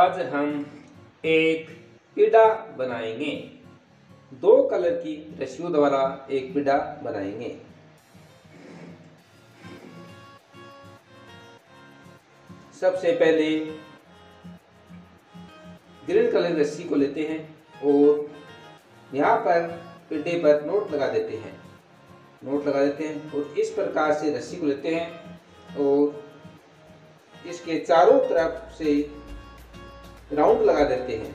आज हम एक पिड़ा बनाएंगे। दो कलर की रस्सियों द्वारा एक पिड़ा बनाएंगे। सबसे पहले ग्रीन कलर की रस्सी को लेते हैं और यहाँ पर पिड़े पर नोट लगा देते हैं। और इस प्रकार से रस्सी को लेते हैं और इसके चारों तरफ से राउंड लगा देते हैं।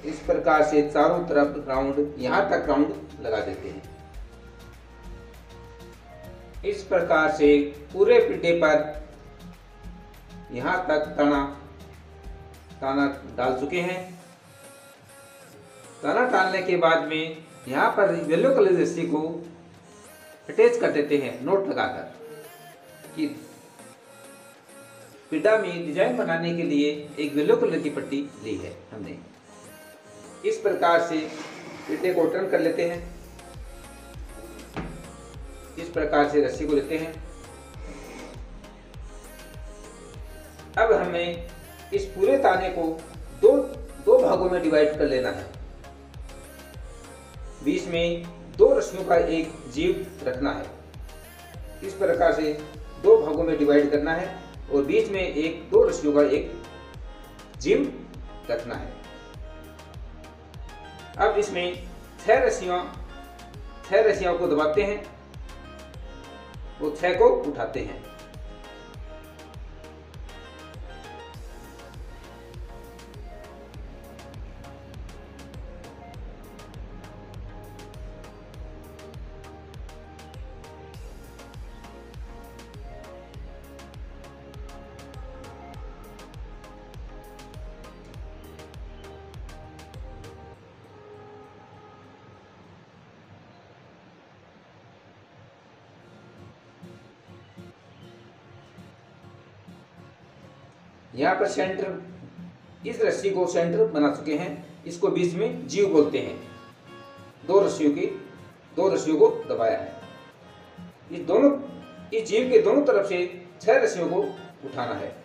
इस प्रकार से चारों तरफ राउंड, यहां तक राउंड लगा देते हैं। इस प्रकार से पूरे पिटे पर यहां तक ताना डाल चुके हैं। ताना डालने के बाद में यहां पर येलो कलर की रस्सी को अटैच कर देते हैं नोट लगाकर कि पिड़ा में डिजाइन बनाने के लिए एक येलो कलर की पट्टी ली है हमने। इस प्रकार से पिड़े को टर्न कर लेते हैं। इस प्रकार से रस्सी को लेते हैं। अब हमें इस पूरे ताने को दो भागों में डिवाइड कर लेना है। बीच में दो रस्सियों का एक जीव रखना है। इस प्रकार से दो भागों में डिवाइड करना है और बीच में दो रस्सियों का एक जीव रखना है। अब इसमें छह रस्सियों को दबाते हैं वो 6 को उठाते हैं। यहाँ पर सेंटर, इस रस्सी को सेंटर बना चुके हैं। इसको बीच में जीव बोलते हैं। दो रस्सियों को दबाया है। इस जीव के दोनों तरफ से 6 रस्सियों को उठाना है।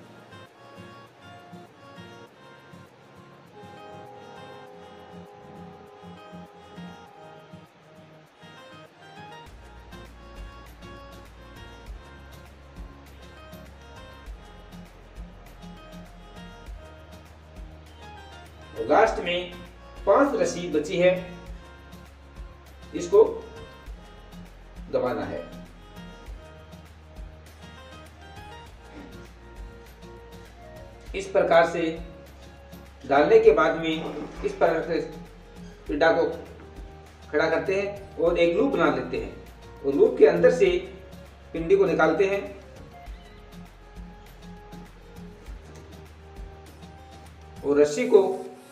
लास्ट में 5 रस्सी बची है, इसको दबाना है। इस प्रकार से डालने के बाद में इस प्रकार से पिड़ा को खड़ा करते हैं और एक लूप बना लेते हैं और लूप के अंदर से पिंडी को निकालते हैं और रस्सी को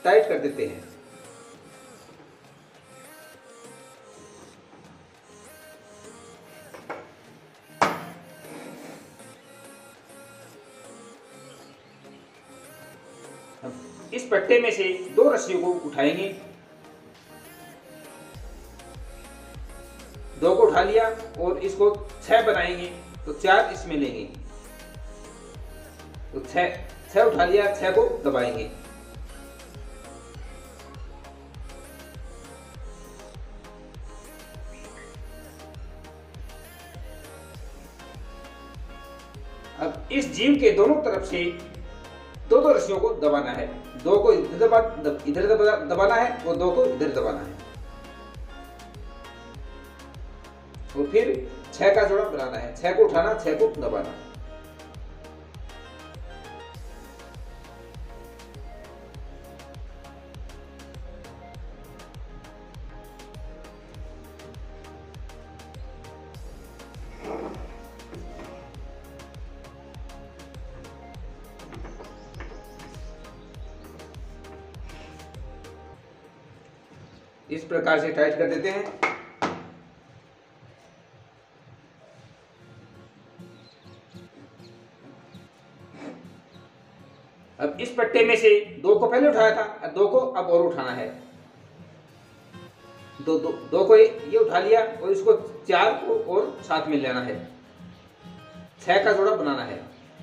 टाइट कर देते हैं। इस पट्टे में से 2 रस्सियों को उठाएंगे। 2 को उठा लिया और इसको 6 बनाएंगे तो 4 इसमें लेंगे। तो 6 उठा लिया, 6 को दबाएंगे। अब इस जीव के दोनों तरफ से दो रस्सियों को दबाना है। 2 को इधर दबाना है और 2 को इधर दबाना है और फिर 6 का जोड़ा बनाना है। 6 को उठाना, 6 को दबाना। इस प्रकार से टाइट कर देते हैं। अब इस पट्टे में से 2 को पहले उठाया था और 2 को अब और उठाना है। दो को ये उठा लिया और इसको 4 को और साथ में लेना है, 6 का जोड़ा बनाना है।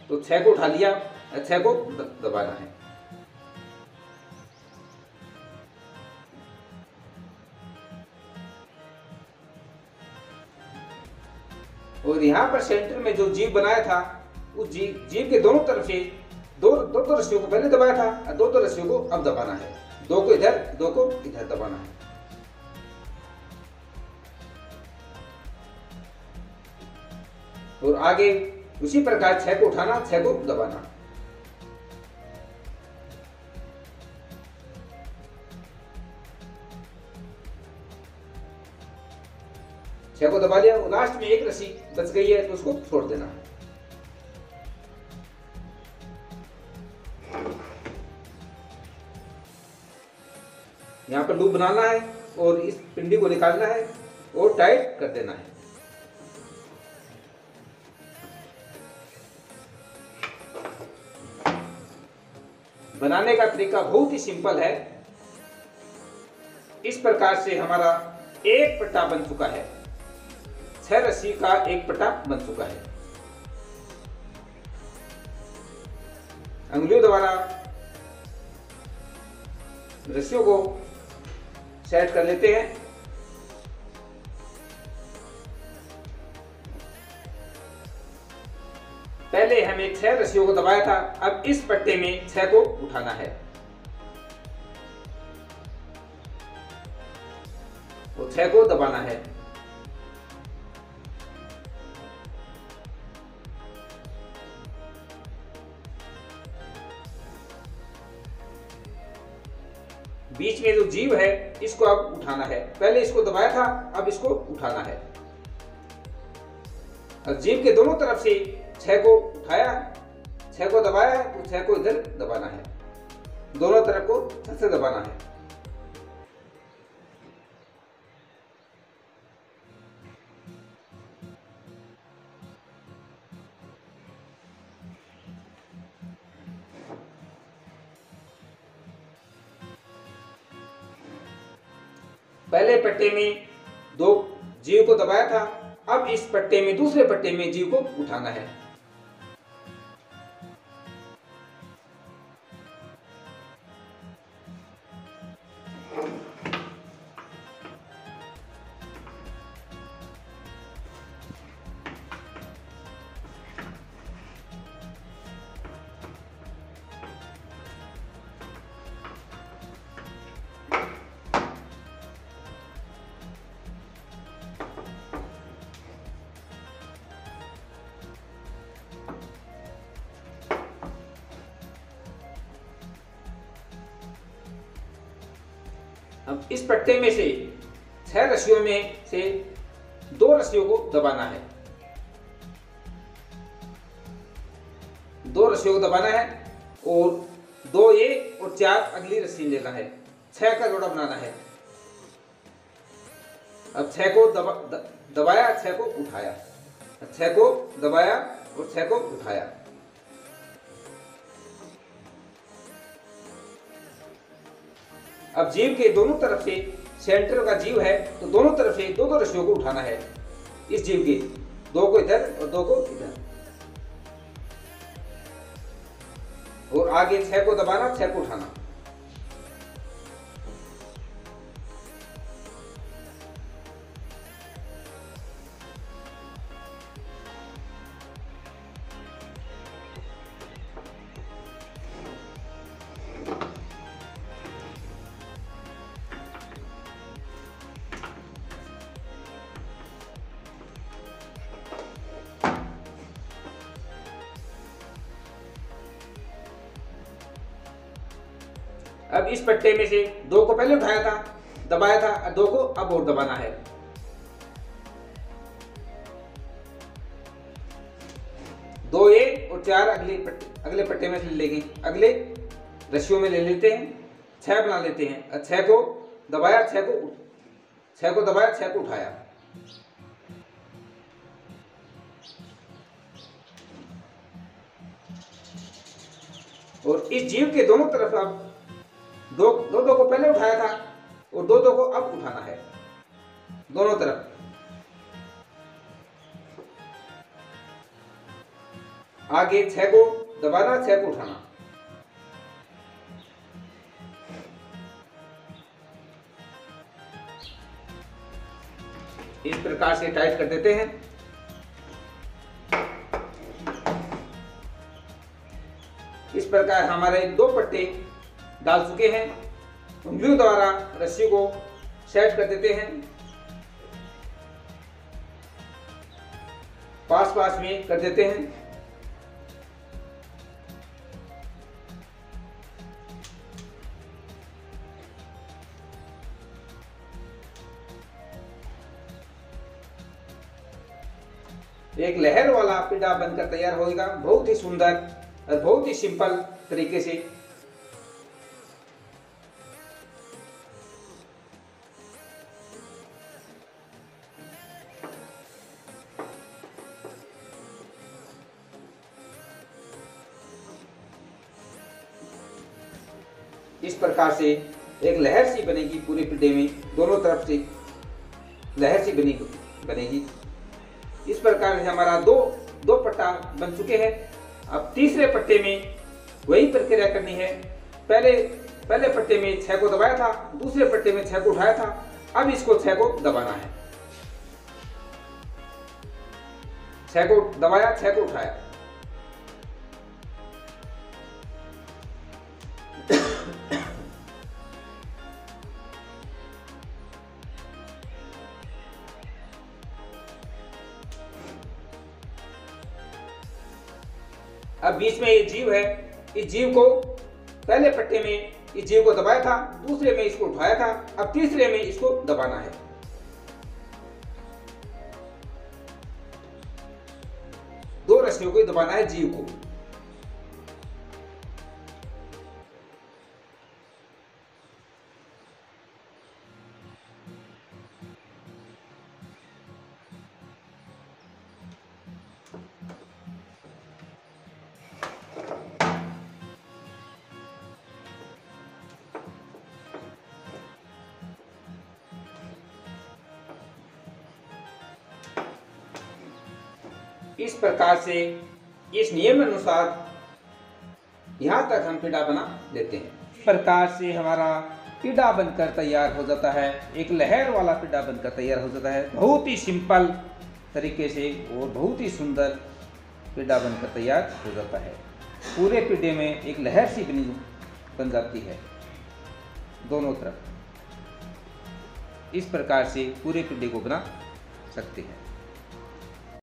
तो 6 को उठा लिया, 6 को दबाना है। और यहाँ पर सेंटर में जो जीव बनाया था उस जीव के दोनों तरफ से दो रस्सियों को पहले दबाया था और 2 रस्सियों को अब दबाना है। 2 को इधर, 2 को इधर दबाना है। और आगे उसी प्रकार 6 को उठाना, 6 को दबाना। छह को दबा लिया, लास्ट में 1 रस्सी बच गई है तो उसको छोड़ देना है। यहाँ पर लूप बनाना है और इस पिंडी को निकालना है और टाइट कर देना है। बनाने का तरीका बहुत ही सिंपल है। इस प्रकार से हमारा एक पट्टा बन चुका है, 6 रस्सी का एक पट्टा बन चुका है। अंगुलियों द्वारा रस्सियों को सेट कर लेते हैं। पहले हमें 6 रस्सियों को दबाया था, अब इस पट्टे में 6 को उठाना है और 6 को दबाना है। बीच में जो जीव है इसको अब उठाना है। पहले इसको दबाया था, अब इसको उठाना है। अब जीव के दोनों तरफ से 6 को उठाया, 6 को दबाया तो 6 को इधर दबाना है। दोनों तरफ को 6 से दबाना है। पहले पट्टे में 2 जीव को दबाया था, अब इस पट्टे में दूसरे पट्टे में जीव को उठाना है। अब इस पट्टे में से 6 रस्सियों में से 2 रस्सियों को दबाना है। 2 रस्सियों को दबाना है और 2 ये और 4 अगली रस्सी लेना है। 6 का जोड़ा बनाना है। अब 6 को दबाया, 6 को उठाया, 6 को दबाया और 6 को उठाया। अब जीव के दोनों तरफ से, सेंटर का जीव है तो दोनों तरफ से 2 रस्सियों को उठाना है। इस जीव के 2 को इधर और 2 को इधर, और आगे 6 को दबाना, 6 को उठाना। अब इस पट्टे में से 2 को पहले उठाया था, दबाया था, 2 को अब और दबाना है। दो ये और 4 अगले पट्टे में ले लेंगे, अगले रस्सियों में ले लेते हैं, 6 बना लेते हैं। 6 को दबाया, 6 को दबाया, 6 को उठाया। और इस जीव के दोनों तरफ अब दो को पहले उठाया था और दो को अब उठाना है, दोनों तरफ। आगे 6 को दबाना, 6 को उठाना। इस प्रकार से टाइट कर देते हैं। इस प्रकार हमारे 2 पट्टे डाल चुके हैं। उंगलियों द्वारा रस्सी को सेट कर देते हैं, पास पास में कर देते हैं। एक लहर वाला पिड्डा बनकर तैयार होगा, बहुत ही सुंदर और बहुत ही सिंपल तरीके से। इस प्रकार से एक लहर सी बनेगी पूरे पिड्डे में, दोनों तरफ से लहर सी बनेगी। इस प्रकार से हमारा दो पट्टा बन चुके हैं। अब तीसरे पट्टे में वही प्रक्रिया करनी है। पहले पट्टे में 6 को दबाया था, दूसरे पट्टे में 6 को उठाया था, अब इसको 6 को दबाना है। 6 को दबाया, 6 को उठाया। अब बीच में ये जीव है, इस जीव को पहले पट्टे में इस जीव को दबाया था, दूसरे में इसको उठाया था, अब तीसरे में इसको दबाना है। दो रस्सियों को दबाना है जीव को। इस प्रकार से इस नियम अनुसार यहाँ तक हम पिड्डा बना लेते हैं। इस प्रकार से हमारा पिड्डा बनकर तैयार हो जाता है। एक लहर वाला पिड्डा बनकर तैयार हो जाता है, बहुत ही सिंपल तरीके से और बहुत ही सुंदर पिड्डा बनकर तैयार हो जाता है। पूरे पिड्डे में एक लहर सी बन जाती है दोनों तरफ। इस प्रकार से पूरे पिड्डे को बना सकते हैं।